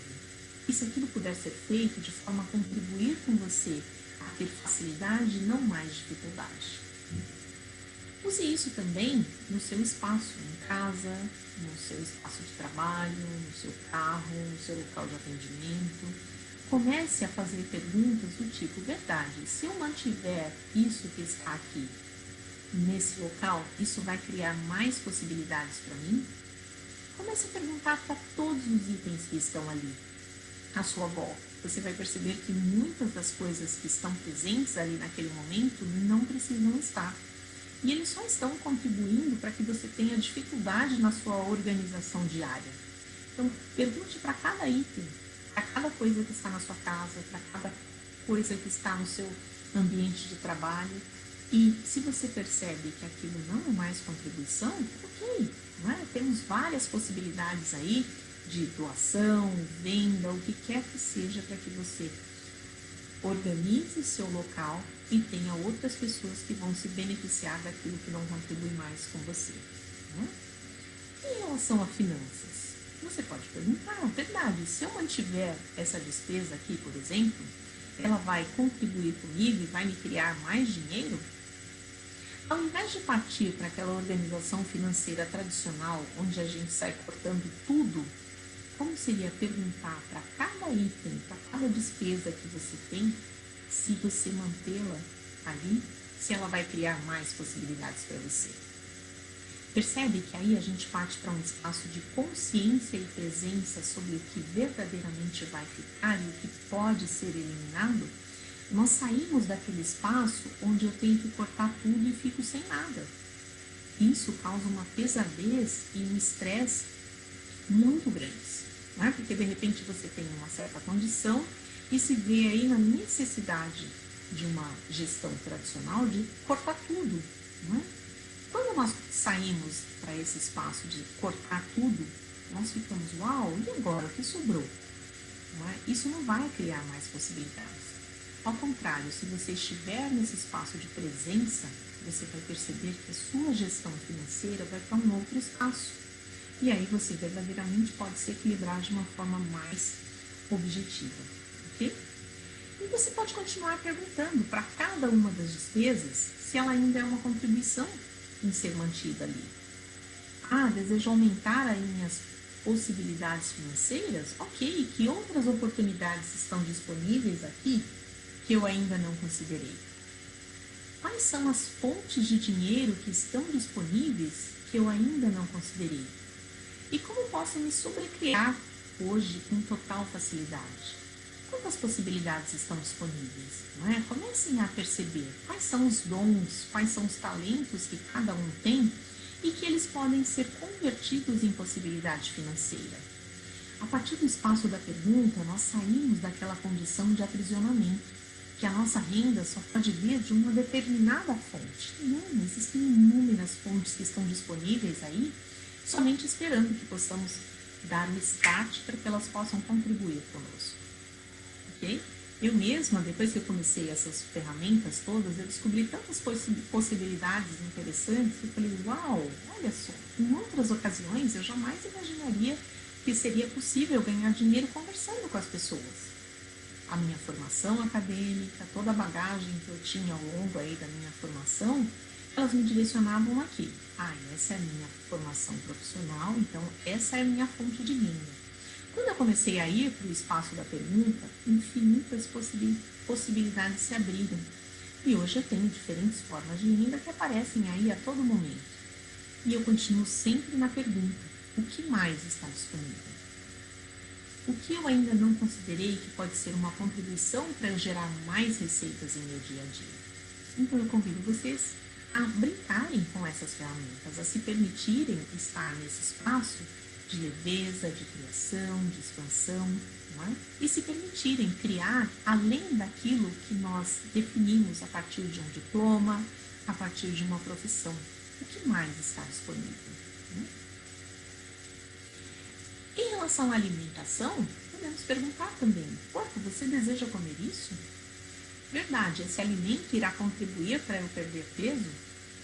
E se aquilo puder ser feito de forma a contribuir com você a ter facilidade e não mais dificuldade? Use isso também no seu espaço, em casa, no seu espaço de trabalho, no seu carro, no seu local de atendimento. Comece a fazer perguntas do tipo, verdade, se eu mantiver isso que está aqui nesse local, isso vai criar mais possibilidades para mim? Comece a perguntar para todos os itens que estão ali à sua volta. Você vai perceber que muitas das coisas que estão presentes ali naquele momento não precisam estar. E eles só estão contribuindo para que você tenha dificuldade na sua organização diária. Então, pergunte para cada item, para cada coisa que está na sua casa, para cada coisa que está no seu ambiente de trabalho. E se você percebe que aquilo não é mais contribuição, ok, não é? Temos várias possibilidades aí de doação, venda, o que quer que seja para que você organize seu local e tenha outras pessoas que vão se beneficiar daquilo que não contribui mais com você. Né? Em relação a finanças, você pode perguntar, verdade, se eu mantiver essa despesa aqui, por exemplo, ela vai contribuir comigo e vai me criar mais dinheiro? Ao invés de partir para aquela organização financeira tradicional, onde a gente sai cortando tudo, como seria perguntar para cada item, para cada despesa que você tem, se você mantê-la ali, se ela vai criar mais possibilidades para você? Percebe que aí a gente parte para um espaço de consciência e presença sobre o que verdadeiramente vai ficar e o que pode ser eliminado? Nós saímos daquele espaço onde eu tenho que cortar tudo e fico sem nada. Isso causa uma pesadez e um estresse muito grandes, não é? Porque de repente você tem uma certa condição e se vê aí na necessidade de uma gestão tradicional de cortar tudo, não é? Quando nós saímos para esse espaço de cortar tudo, nós ficamos, uau, e agora o que sobrou? Não é? Isso não vai criar mais possibilidades. Ao contrário, se você estiver nesse espaço de presença, você vai perceber que a sua gestão financeira vai para um outro espaço. E aí você verdadeiramente pode se equilibrar de uma forma mais objetiva, ok? E você pode continuar perguntando para cada uma das despesas se ela ainda é uma contribuição em ser mantida ali. Ah, desejo aumentar aí minhas possibilidades financeiras? Ok, que outras oportunidades estão disponíveis aqui que eu ainda não considerei? Quais são as fontes de dinheiro que estão disponíveis que eu ainda não considerei? E como posso me sobrecriar hoje com total facilidade? Quantas possibilidades estão disponíveis? Não é? Comecem a perceber quais são os dons, quais são os talentos que cada um tem e que eles podem ser convertidos em possibilidade financeira. A partir do espaço da pergunta, nós saímos daquela condição de aprisionamento, que a nossa renda só pode vir de uma determinada fonte. Não, existem inúmeras fontes que estão disponíveis aí, somente esperando que possamos dar o start para que elas possam contribuir conosco. Ok? Eu mesma, depois que eu comecei essas ferramentas todas, eu descobri tantas possibilidades interessantes que eu falei, uau, olha só, em outras ocasiões eu jamais imaginaria que seria possível ganhar dinheiro conversando com as pessoas. A minha formação acadêmica, toda a bagagem que eu tinha ao longo aí da minha formação, elas me direcionavam aqui. Ah, essa é a minha formação profissional, então essa é a minha fonte de renda. Quando eu comecei a ir para o espaço da pergunta, infinitas possibilidades se abriram. E hoje eu tenho diferentes formas de renda que aparecem aí a todo momento. E eu continuo sempre na pergunta, o que mais está disponível? O que eu ainda não considerei que pode ser uma contribuição para eu gerar mais receitas em meu dia a dia? Então eu convido vocês a brincarem com essas ferramentas, a se permitirem estar nesse espaço de leveza, de criação, de expansão, não é? E se permitirem criar além daquilo que nós definimos a partir de um diploma, a partir de uma profissão. O que mais está disponível? Né? Em relação à alimentação, podemos perguntar também, corpo, você deseja comer isso? Verdade, esse alimento irá contribuir para eu perder peso?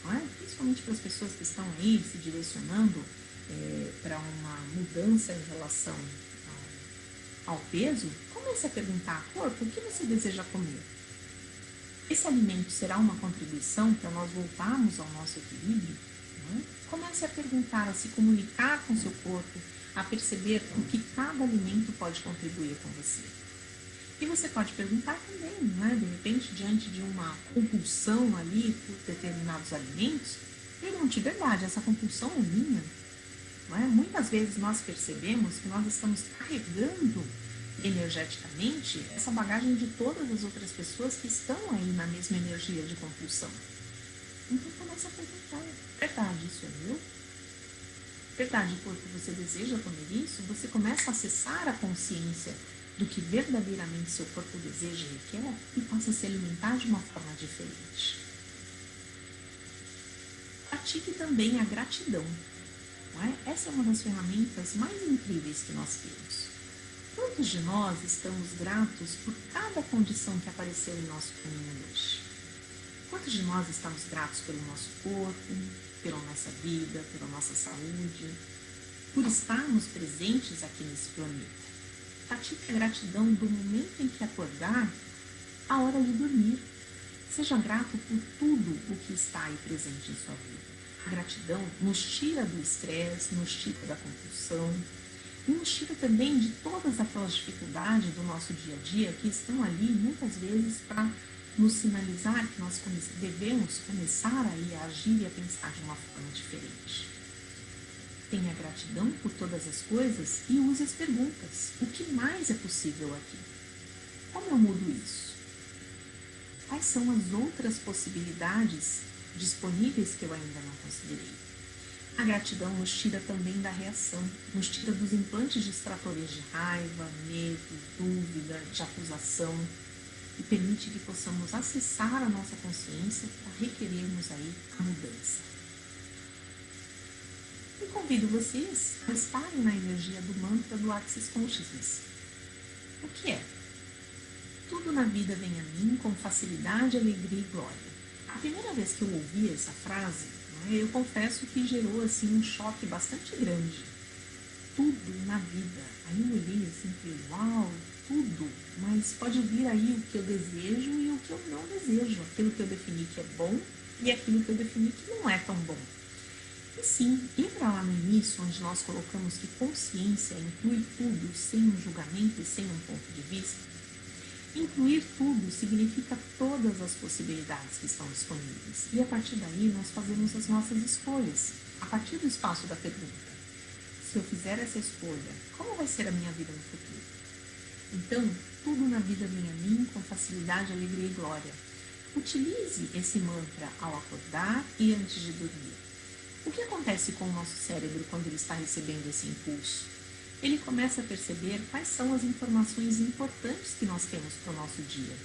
Não é? Principalmente para as pessoas que estão aí se direcionando para uma mudança em relação ao peso, comece a perguntar, corpo, o que você deseja comer? Esse alimento será uma contribuição para nós voltarmos ao nosso equilíbrio? Não é? Comece a perguntar, a se comunicar com seu corpo, a perceber o que cada alimento pode contribuir com você. E você pode perguntar também, não é? De repente, diante de uma compulsão ali por determinados alimentos, pergunte, verdade, essa compulsão é minha? Não é? Muitas vezes nós percebemos que nós estamos carregando energeticamente essa bagagem de todas as outras pessoas que estão aí na mesma energia de compulsão. Então comece a perguntar, verdade, isso é meu? Verdade, corpo, você deseja comer isso? Você começa a acessar a consciência do que verdadeiramente seu corpo deseja e requer e passa a se alimentar de uma forma diferente. Pratique também a gratidão. Não é? Essa é uma das ferramentas mais incríveis que nós temos. Quantos de nós estamos gratos por cada condição que apareceu em nosso caminho hoje? Quantos de nós estamos gratos pelo nosso corpo, pela nossa vida, pela nossa saúde, por estarmos presentes aqui nesse planeta? Pratique a gratidão do momento em que acordar à hora de dormir. Seja grato por tudo o que está aí presente em sua vida. A gratidão nos tira do estresse, nos tira da compulsão e nos tira também de todas aquelas dificuldades do nosso dia a dia que estão ali muitas vezes para nos sinalizar que nós devemos começar aí a agir e a pensar de uma forma diferente. tenha gratidão por todas as coisas e use as perguntas. O que mais é possível aqui? Como eu mudo isso? Quais são as outras possibilidades disponíveis que eu ainda não considerei? A gratidão nos tira também da reação, nos tira dos implantes distratores de raiva, medo, dúvida, de acusação e permite que possamos acessar a nossa consciência para requerermos aí a mudança. E convido vocês a estarem na energia do mantra do Access Consciousness. O que é? Tudo na vida vem a mim com facilidade, alegria e glória. A primeira vez que eu ouvi essa frase, eu confesso que gerou assim um choque bastante grande. Tudo na vida. Aí eu olhei assim e falei, uau, tudo. Mas pode vir aí o que eu desejo e o que eu não desejo. Aquilo que eu defini que é bom e aquilo que eu defini que não é tão bom. E sim, lembra lá no início onde nós colocamos que consciência inclui tudo sem um julgamento e sem um ponto de vista? Incluir tudo significa todas as possibilidades que estão disponíveis. E a partir daí nós fazemos as nossas escolhas, a partir do espaço da pergunta. Se eu fizer essa escolha, como vai ser a minha vida no futuro? Então, tudo na vida vem a mim com facilidade, alegria e glória. Utilize esse mantra ao acordar e antes de dormir. O que acontece com o nosso cérebro quando ele está recebendo esse impulso? Ele começa a perceber quais são as informações importantes que nós temos para o nosso dia,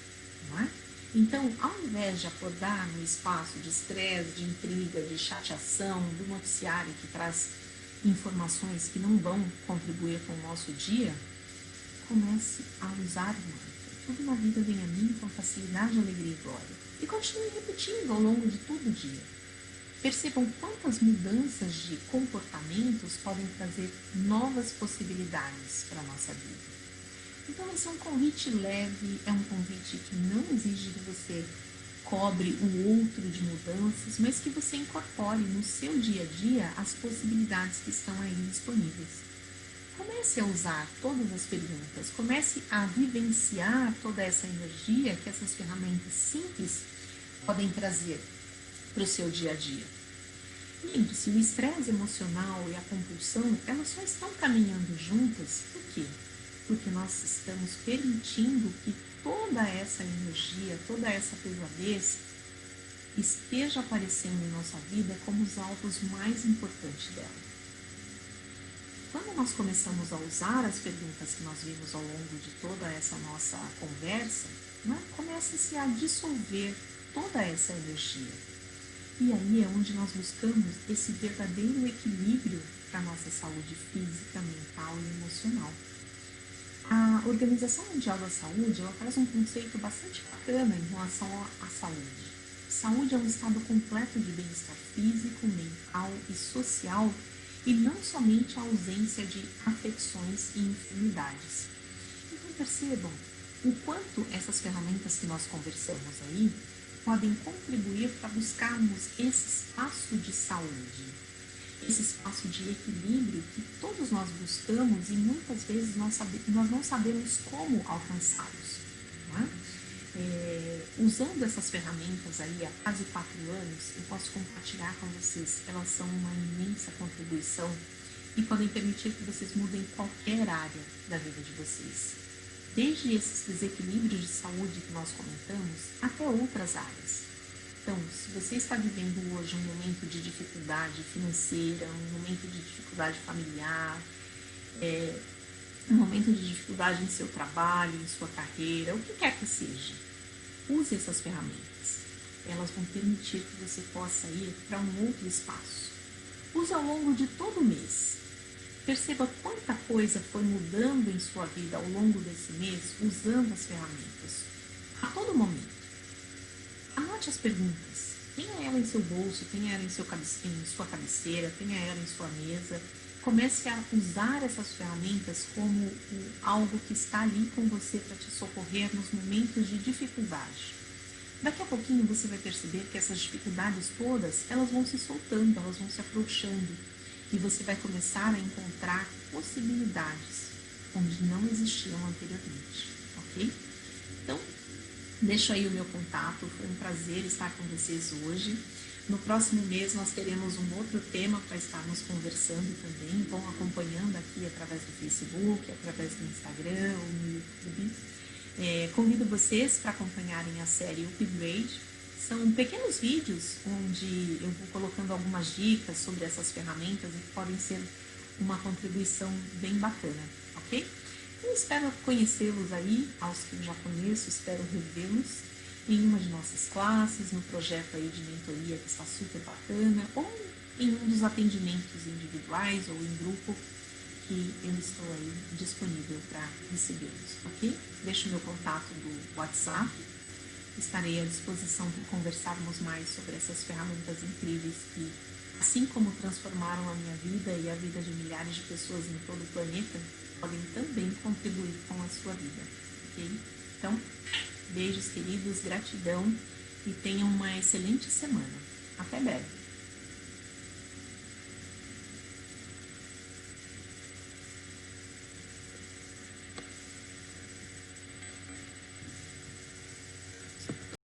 não é? Então, ao invés de acordar no espaço de estresse, de intriga, de chateação, do noticiário que traz informações que não vão contribuir com o nosso dia, comece a usar o mantra. Tudo na vida vem a mim com facilidade, alegria e glória. E continue repetindo ao longo de todo o dia. Percebam quantas mudanças de comportamentos podem trazer novas possibilidades para a nossa vida. Então, esse é um convite leve, é um convite que não exige que você cobre o outro de mudanças, mas que você incorpore no seu dia a dia as possibilidades que estão aí disponíveis. Comece a usar todas as perguntas, comece a vivenciar toda essa energia que essas ferramentas simples podem trazer para o seu dia a dia. Lembre-se, o estresse emocional e a compulsão, elas só estão caminhando juntas, por quê? Porque nós estamos permitindo que toda essa energia, toda essa pesadez esteja aparecendo em nossa vida como os alvos mais importantes dela. Quando nós começamos a usar as perguntas que nós vimos ao longo de toda essa nossa conversa, começa-se a dissolver toda essa energia. E aí é onde nós buscamos esse verdadeiro equilíbrio para a nossa saúde física, mental e emocional. A Organização Mundial da Saúde, ela traz um conceito bastante bacana em relação à saúde. Saúde é um estado completo de bem-estar físico, mental e social, e não somente a ausência de afecções e enfermidades. Então percebam o quanto essas ferramentas que nós conversamos aí podem contribuir para buscarmos esse espaço de saúde, esse espaço de equilíbrio que todos nós buscamos e muitas vezes nós não sabemos como alcançá-los. Usando essas ferramentas aí há quase 4 anos, eu posso compartilhar com vocês, elas são uma imensa contribuição e podem permitir que vocês mudem qualquer área da vida de vocês. Desde esses desequilíbrios de saúde que nós comentamos, até outras áreas. Então, se você está vivendo hoje um momento de dificuldade financeira, um momento de dificuldade familiar, um momento de dificuldade em seu trabalho, em sua carreira, o que quer que seja, use essas ferramentas. Elas vão permitir que você possa ir para um outro espaço. Use ao longo de todo o mês. Perceba quanta coisa foi mudando em sua vida ao longo desse mês usando as ferramentas. A todo momento. Anote as perguntas. Tenha ela em seu bolso, tenha ela em sua cabeceira, tenha ela em sua mesa. Comece a usar essas ferramentas como algo que está ali com você para te socorrer nos momentos de dificuldade. Daqui a pouquinho você vai perceber que essas dificuldades todas, elas vão se soltando, elas vão se afrouxando. E você vai começar a encontrar possibilidades onde não existiam anteriormente, ok? Então, deixo aí o meu contato, foi um prazer estar com vocês hoje. No próximo mês nós teremos um outro tema para estarmos conversando também. Vão acompanhando aqui através do Facebook, através do Instagram ou no YouTube. Convido vocês para acompanharem a série Upgrade. São pequenos vídeos onde eu vou colocando algumas dicas sobre essas ferramentas e que podem ser uma contribuição bem bacana, ok? Eu espero conhecê-los aí, aos que eu já conheço, espero revê-los em uma de nossas classes, no projeto aí de mentoria que está super bacana, ou em um dos atendimentos individuais ou em grupo que eu estou aí disponível para recebê-los, ok? Deixo meu contato do WhatsApp, estarei à disposição para conversarmos mais sobre essas ferramentas incríveis que, assim como transformaram a minha vida e a vida de milhares de pessoas em todo o planeta, podem também contribuir com a sua vida, ok? Então, beijos queridos, gratidão e tenham uma excelente semana. Até breve!